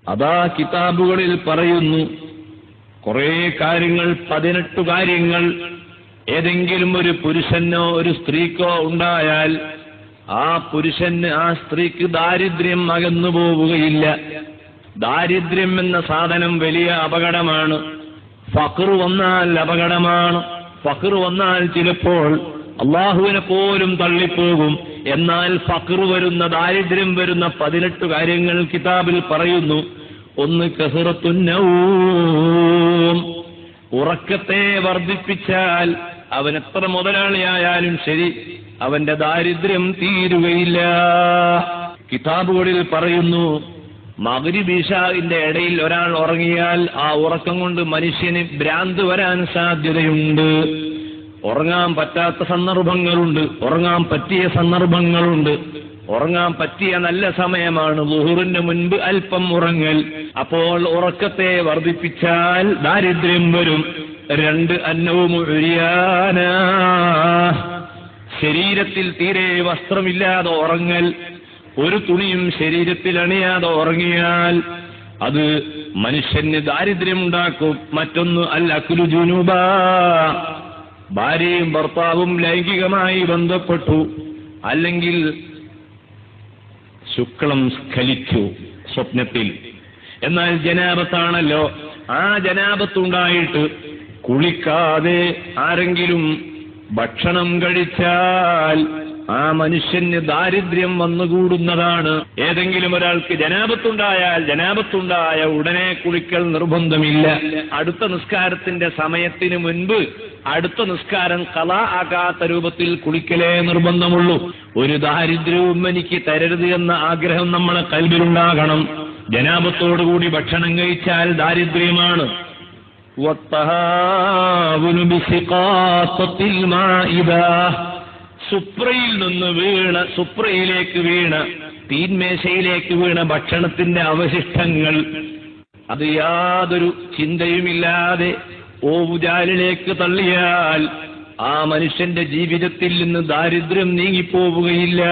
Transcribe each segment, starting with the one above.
അതാ കിതാബുകളിൽ പറയുന്നു, കുറെ കാര്യങ്ങൾ, 18 കാര്യങ്ങൾ ഏതെങ്കിലും ഒരു പുരുഷനോ ഒരു സ്ത്രീക്കോ ഉണ്ടായാൽ ആ പുരുഷന് ആ സ്ത്രീക്ക് ദാരിദ്ര്യം അകന്നു പോവുകയില്ല. ദാരിദ്ര്യം എന്ന സാധനം വലിയ അപകടമാണ്. ഫഖർ വന്നാൽ അപകടമാണ്. ഫഖർ വന്നാൽ ചിലപ്പോൾ അള്ളാഹുവിനെ പോലും തള്ളിപ്പോകും. എന്നാൽ ഫഖർ വരുന്ന, ദാരിദ്ര്യം വരുന്ന 18 കാര്യങ്ങൾ കിതാബിൽ പറയുന്നു. ഒന്ന് കസറത്തുൻ നൗം, ഉറക്കത്തെ വർദ്ധിപ്പിച്ചാൽ അവൻ എത്ര മുതലാളിയായാലും ശരി അവന്റെ ദാരിദ്ര്യം തീരുകയില്ല. കിതാബുകളിൽ പറയുന്നു, മഗ്രിബ് ഇശാഇന്റെ ഇടയിൽ ഒരാൾ ഉറങ്ങിയാൽ ആ ഉറക്കം കൊണ്ട് മനുഷ്യന് ഭ്രാന്ത് വരാൻ സാധ്യതയുണ്ട്. ഉറങ്ങാൻ പറ്റാത്ത സന്ദർഭങ്ങളുണ്ട്, ഉറങ്ങാൻ പറ്റിയ സന്ദർഭങ്ങളുണ്ട്. ഉറങ്ങാൻ പറ്റിയ നല്ല സമയമാണ് ളുഹറിന് മുൻപ് അല്പം ഉറങ്ങൽ. അപ്പോൾ ഉറക്കത്തെ വർദ്ധിപ്പിച്ചാൽ ദാരിദ്ര്യം വരും. 2 അന്നൗമു ഉരിയാന, ശരീരത്തിൽ തീരെ വസ്ത്രമില്ലാതെ ഉറങ്ങൽ. ഒരു തുണിയും ശരീരത്തിൽ അണിയാതെ ഉറങ്ങിയാൽ അത് മനുഷ്യന് ദാരിദ്ര്യം ഉണ്ടാക്കും. മറ്റൊന്ന് അൽ അക്ലു ജുനൂബാ, ഭാര്യയും ഭർത്താവും ലൈംഗികമായി ബന്ധപ്പെട്ടു, അല്ലെങ്കിൽ ശുക്ലം സ്ഖലിച്ചു സ്വപ്നത്തിൽ. എന്നാൽ ജനാബത്താണല്ലോ, ആ ജനാബത്തുണ്ടായിട്ട് കുളിക്കാതെ ആരെങ്കിലും ഭക്ഷണം കഴിച്ചാൽ ആ മനുഷ്യന് ദാരിദ്ര്യം വന്നുകൂടുന്നതാണ്. ഏതെങ്കിലും ഒരാൾക്ക് ജനാബത്തുണ്ടായ ഉടനെ കുളിക്കൽ നിർബന്ധമില്ല. അടുത്ത നിസ്കാരത്തിന്റെ സമയത്തിന് മുൻപ് അടുത്ത നിസ്കാരം ഖളാ ആകാത്ത രൂപത്തിൽ കുളിക്കലേ നിർബന്ധമുള്ളൂ. ഒരു ദാരിദ്ര്യവും എനിക്ക് തരരുത് എന്ന ആഗ്രഹം നമ്മളെ കൽബിലുണ്ടാകണം. ജനാബത്തോടുകൂടി ഭക്ഷണം കഴിച്ചാൽ ദാരിദ്ര്യമാണ്. സുപ്രയിലേക്ക് വീണ തീന്മേശയിലേക്ക് വീണ ഭക്ഷണത്തിന്റെ അവശിഷ്ടങ്ങൾ അത് യാതൊരു ചിന്തയുമില്ലാതെ ഓവുചാലിലേക്ക് തള്ളിയാൽ ആ മനുഷ്യന്റെ ജീവിതത്തിൽ നിന്ന് ദാരിദ്ര്യം നീങ്ങിപ്പോവുകയില്ല.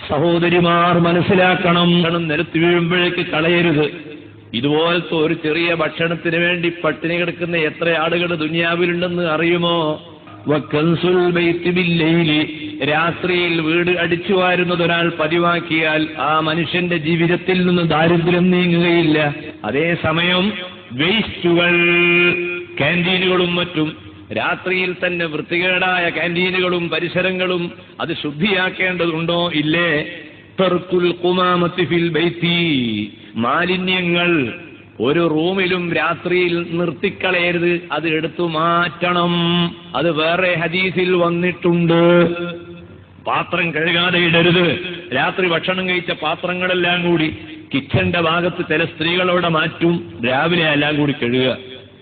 സഹോദരിമാർ മനസ്സിലാക്കണം, നിരത്തി വീഴുമ്പോഴേക്ക് കളയരുത്. ഇതുപോലത്തെ ഒരു ചെറിയ ഭക്ഷണത്തിന് വേണ്ടി പട്ടിണി കിടക്കുന്ന എത്ര ആളുകൾ ദുനിയാവിലുണ്ടെന്ന് അറിയുമോ? വക്കൻസുൽ ബൈത്തി ബില്ലൈലി, രാത്രിയിൽ വീട് അടിച്ചു വാരുന്നത് ഒരാൾ പതിവാക്കിയാൽ ആ മനുഷ്യന്റെ ജീവിതത്തിൽ നിന്ന് ദാരിദ്ര്യം നീങ്ങുകയില്ല. അതേസമയം വേസ്റ്റുകൾ, ക്യാന്റീനുകളും മറ്റും, രാത്രിയിൽ തന്നെ വൃത്തികേടായ ക്യാന്റീനുകളും പരിസരങ്ങളും അത് ശുദ്ധിയാക്കേണ്ടതുണ്ടോ? ഇല്ലേ? തർക്കുൽ ഖുമാമത്തി ഫിൽ ബൈത്തി, മാലിന്യങ്ങൾ ഒരു റൂമിലും രാത്രിയിൽ നിർത്തിക്കളയരുത്, അത് എടുത്തു മാറ്റണം. അത് വേറെ ഹദീസിൽ വന്നിട്ടുണ്ട്. പാത്രം കഴുകാതെ ഇടരുത്. രാത്രി ഭക്ഷണം കഴിച്ച പാത്രങ്ങളെല്ലാം കൂടി കിച്ചന്റെ ഭാഗത്ത് ചില സ്ത്രീകളോടെ മാറ്റും, രാവിലെ എല്ലാം കൂടി കഴുകുക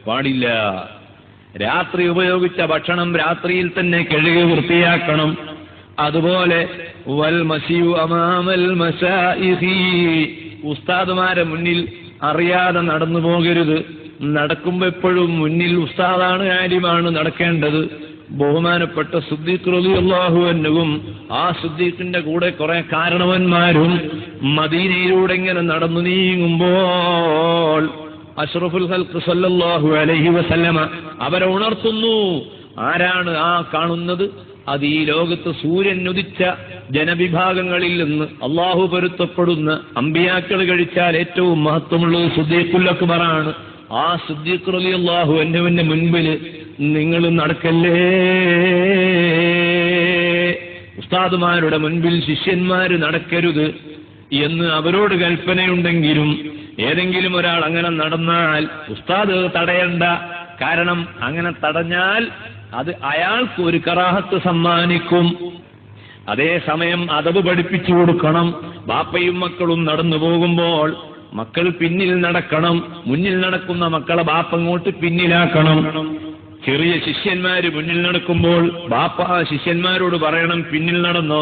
പാടില്ല. രാത്രി ഉപയോഗിച്ച ഭക്ഷണം രാത്രിയിൽ തന്നെ കഴുകി വൃത്തിയാക്കണം. അതുപോലെ വൽ മസിയു അമാമൽ മശായിഖി, ഉസ്താദുമാരെ മുന്നിൽ അറിയാതെ നടന്നു പോകരുത്. നടക്കുമ്പോ എപ്പോഴും മുന്നിൽ ഉസ്താദാണ്, ആലിമാണ് നടക്കേണ്ടത്. ബഹുമാനപ്പെട്ട സിദ്ദീഖ് റളിയല്ലാഹു അൻഹുവും ആ സിദ്ദീഖിന്റെ കൂടെ കുറെ കാരണവന്മാരും മദീനയിലൂടെ ഇങ്ങനെ നടന്നു നീങ്ങുമ്പോൾ അഷ്റഫുൽ ഖൽഖ് സല്ലല്ലാഹു അലൈഹി വസല്ലമ അവരെ ഉണർത്തുന്നു. ആരാണ് ആ കാണുന്നത്? അത് ഈ ലോകത്ത് സൂര്യൻ ഉദിച്ച ജനവിഭാഗങ്ങളിൽ നിന്ന് അള്ളാഹു പൊരുത്തപ്പെടുന്ന അമ്പിയാക്കൾ കഴിച്ചാൽ ഏറ്റവും മഹത്വമുള്ളത് സിദ്ദീഖുൽ അക്ബറാണ്. ആ സിദ്ദീഖ് റളിയല്ലാഹു അൻഹുവിന്റെ മുൻപിൽ നിങ്ങൾ നടക്കല്ലേ. ഉസ്താദുമാരുടെ മുൻപിൽ ശിഷ്യന്മാര് നടക്കരുത് എന്ന് അവരോട് കൽപ്പനയുണ്ടെങ്കിലും ഏതെങ്കിലും ഒരാൾ അങ്ങനെ നടന്നാൽ ഉസ്താദ് തടയണ്ട. കാരണം അങ്ങനെ തടഞ്ഞാൽ അത് അയാൾക്ക് ഒരു കറാഹത്ത് സമ്മാനിക്കും. അതേസമയം അദബ് പഠിപ്പിച്ചു കൊടുക്കണം. ബാപ്പയും മക്കളും നടന്നു പോകുമ്പോൾ മക്കൾ പിന്നിൽ നടക്കണം. മുന്നിൽ നടക്കുന്ന മക്കളെ ബാപ്പ അങ്ങോട്ട് പിന്നിലാക്കണം. ചെറിയ ശിഷ്യന്മാര് മുന്നിൽ നടക്കുമ്പോൾ ബാപ്പ ശിഷ്യന്മാരോട് പറയണം പിന്നിൽ നടന്നോ.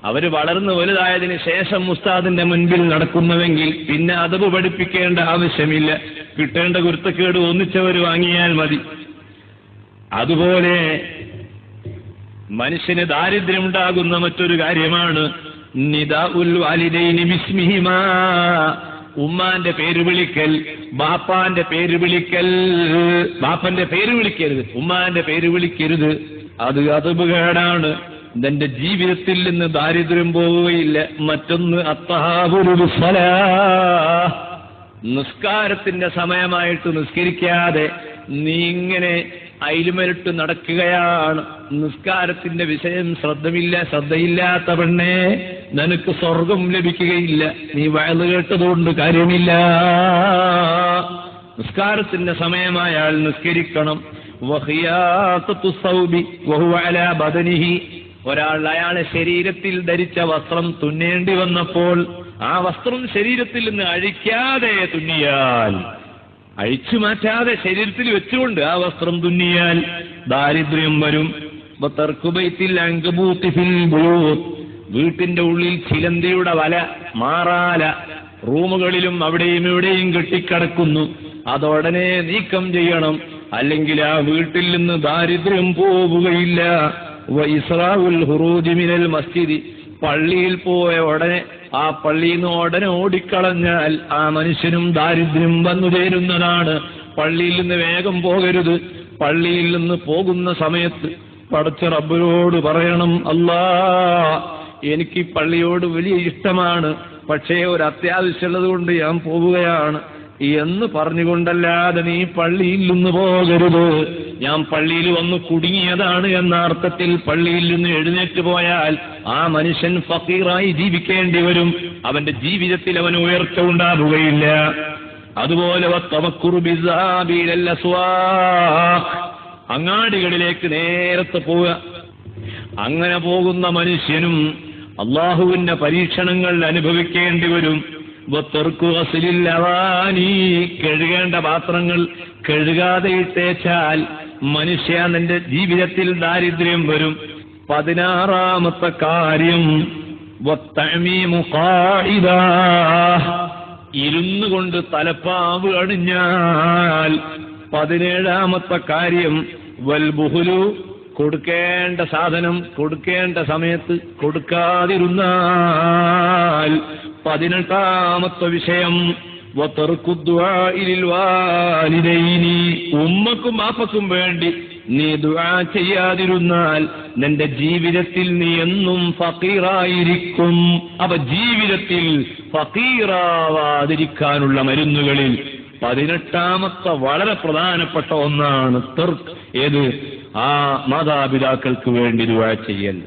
അവര് വളർന്നു വലുതായതിനു ശേഷം ഉസ്താദിന്റെ മുൻപിൽ നടക്കുന്നുവെങ്കിൽ പിന്നെ അദബ് പഠിപ്പിക്കേണ്ട ആവശ്യമില്ല. കിട്ടേണ്ട കുരുത്തക്കേട് ഒന്നിച്ചവർ വാങ്ങിയാൽ മതി. അതുപോലെ മനുഷ്യന് ദാരിദ്ര്യമുണ്ടാകുന്ന മറ്റൊരു കാര്യമാണ് നിദാഉൽ വാലിദൈനി ബിസ്മിഹിമാ, ഉമ്മാന്റെ പേര് വിളിക്കൽ, ബാപ്പാന്റെ പേര് വിളിക്കൽ. ബാപ്പന്റെ പേര് വിളിക്കരുത്, ഉമ്മാന്റെ പേര് വിളിക്കരുത്. അത് അദബുകേടാണ്. നിന്റെ ജീവിതത്തിൽ നിന്ന് ദാരിദ്ര്യം പോവുകയില്ല. മറ്റൊന്ന് അത്തഹാബുൽ സ്വലാഹ്, നിസ്കാരത്തിന്റെ സമയമായിട്ട് നിസ്കരിക്കാതെ നീ ഇങ്ങനെ അയിലുമരിട്ട് നടക്കുകയാണ്. നിസ്കാരത്തിന്റെ വിഷയം ശ്രദ്ധയില്ലാത്ത പെണ്ണേ, നിനക്ക് സ്വർഗം ലഭിക്കുകയില്ല. നീ വയല് കേട്ടതുകൊണ്ട് കാര്യമില്ല. നിസ്കാരത്തിന്റെ സമയമായാൽ നിസ്കരിക്കണം. വഖിയാഖത്തു സൗബി വഹുവ അലാ ബദനിഹി, ഒരാൾ അയാളെ ശരീരത്തിൽ ധരിച്ച വസ്ത്രം തുന്നേണ്ടി വന്നപ്പോൾ ആ വസ്ത്രം ശരീരത്തിൽ നിന്ന് അഴിക്കാതെ തുന്നിയാൽ, അഴിച്ചു മാറ്റാതെ ശരീരത്തിൽ വെച്ചുകൊണ്ട് ആ വസ്ത്രം തുന്നിയാൽ ദാരിദ്ര്യം വരും. വീട്ടിന്റെ ഉള്ളിൽ ചിലന്തിയുടെ വല, മാറാല റൂമുകളിലും അവിടെയും ഇവിടെയും കെട്ടിക്കിടക്കുന്നു. അതോടനെ നീക്കം ചെയ്യണം, അല്ലെങ്കിൽ ആ വീട്ടിൽ നിന്ന് ദാരിദ്ര്യം പോവുകയില്ല. വഇസ്റാഉൽ ഖുറൂജി മിനൽ മസ്ജിദി, പള്ളിയിൽ പോയ ഉടനെ ആ പള്ളിയിൽ നിന്ന് ഉടനെ ഓടിക്കളഞ്ഞാൽ ആ മനുഷ്യനും ദാരിദ്ര്യം വന്നു ചേരുന്നതാണ്. പള്ളിയിൽ നിന്ന് വേഗം പോകരുത്. പള്ളിയിൽ നിന്ന് പോകുന്ന സമയത്ത് പടച്ച റബ്ബിനോട് പറയണം, അല്ലാ എനിക്ക് പള്ളിയോട് വലിയ ഇഷ്ടമാണ്, പക്ഷേ ഒരു അത്യാവശ്യമുള്ളത് കൊണ്ട് ഞാൻ പോവുകയാണ് എന്ന് പറഞ്ഞുകൊണ്ടല്ലാതെ നീ പള്ളിയിൽ നിന്ന് പോകരുത്. ഞാൻ പള്ളിയിൽ വന്ന് കുടുങ്ങിയതാണ് എന്ന അർത്ഥത്തിൽ പള്ളിയിൽ നിന്ന് എഴുന്നേറ്റ് പോയാൽ ആ മനുഷ്യൻ ഫഖീറായി ജീവിക്കേണ്ടി വരും. അവന്റെ ജീവിതത്തിൽ അവന് ഉയർച്ച ഉണ്ടാവുകയില്ല. അതുപോലെ അങ്ങാടികളിലേക്ക് നേരത്തെ പോവുക. അങ്ങനെ പോകുന്ന മനുഷ്യനും അള്ളാഹുവിന്റെ പരീക്ഷണങ്ങൾ അനുഭവിക്കേണ്ടി വരും. കഴുകേണ്ട പാത്രങ്ങൾ കഴുകാതെ ഇട്ടേച്ചാൽ മനുഷ്യ നിന്റെ ജീവിതത്തിൽ ദാരിദ്ര്യം വരും. 16ാമത്തെ കാര്യം ഇരുന്നു കൊണ്ട് തലപ്പാവ് അണിഞ്ഞാൽ. 17ാമത്തെ കാര്യം വൽബുഹുലു, കൊടുക്കേണ്ട സാധനം കൊടുക്കേണ്ട സമയത്ത് കൊടുക്കാതിരുന്നാൽ. 18ാമത്തെ വിഷയം ഉമ്മക്കും ബാപ്പക്കും വേണ്ടി നീ ദുആ ചെയ്യാതിരുന്നാൽ നിന്റെ ജീവിതത്തിൽ നീ എന്നും ഫഖീറായിരിക്കും. അപ്പൊ ജീവിതത്തിൽ ഫഖീറാവാതിരിക്കാനുള്ള മരുന്നുകളിൽ 18ാമത്തെ വളരെ പ്രധാനപ്പെട്ട ഒന്നാണ് തർക്ക്. ഏത്? ആ മാതാപിതാക്കൾക്ക് വേണ്ടി ദുആ ചെയ്യൽ.